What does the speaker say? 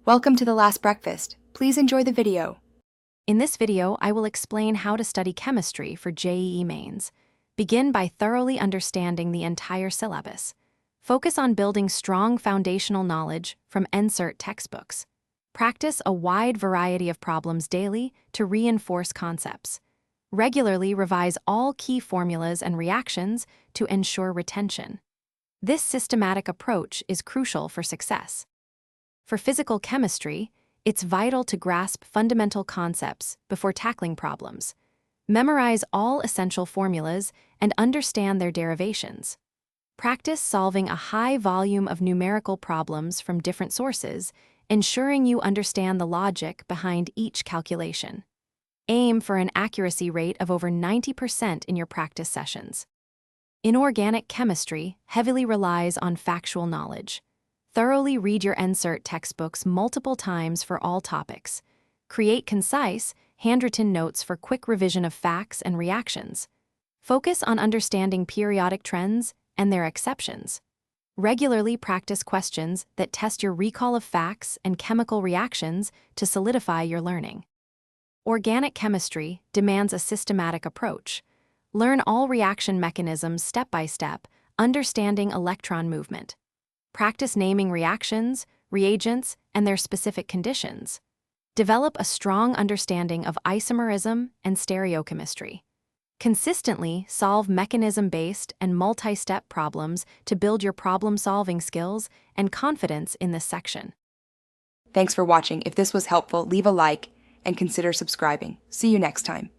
Welcome to the last breakfast. Please enjoy the video. In this video, I will explain how to study chemistry for JEE Mains. Begin by thoroughly understanding the entire syllabus. Focus on building strong foundational knowledge from NCERT textbooks. Practice a wide variety of problems daily to reinforce concepts. Regularly revise all key formulas and reactions to ensure retention. This systematic approach is crucial for success. For physical chemistry, it's vital to grasp fundamental concepts before tackling problems. Memorize all essential formulas and understand their derivations. Practice solving a high volume of numerical problems from different sources, ensuring you understand the logic behind each calculation. Aim for an accuracy rate of over 90% in your practice sessions. Inorganic chemistry heavily relies on factual knowledge. Thoroughly read your NCERT textbooks multiple times for all topics. Create concise, handwritten notes for quick revision of facts and reactions. Focus on understanding periodic trends and their exceptions. Regularly practice questions that test your recall of facts and chemical reactions to solidify your learning. Organic chemistry demands a systematic approach. Learn all reaction mechanisms step by step, understanding electron movement. Practice naming reactions, reagents, and their specific conditions. Develop a strong understanding of isomerism and stereochemistry. Consistently solve mechanism-based and multi-step problems to build your problem-solving skills and confidence in this section. Thanks for watching. If this was helpful, leave a like and consider subscribing. See you next time.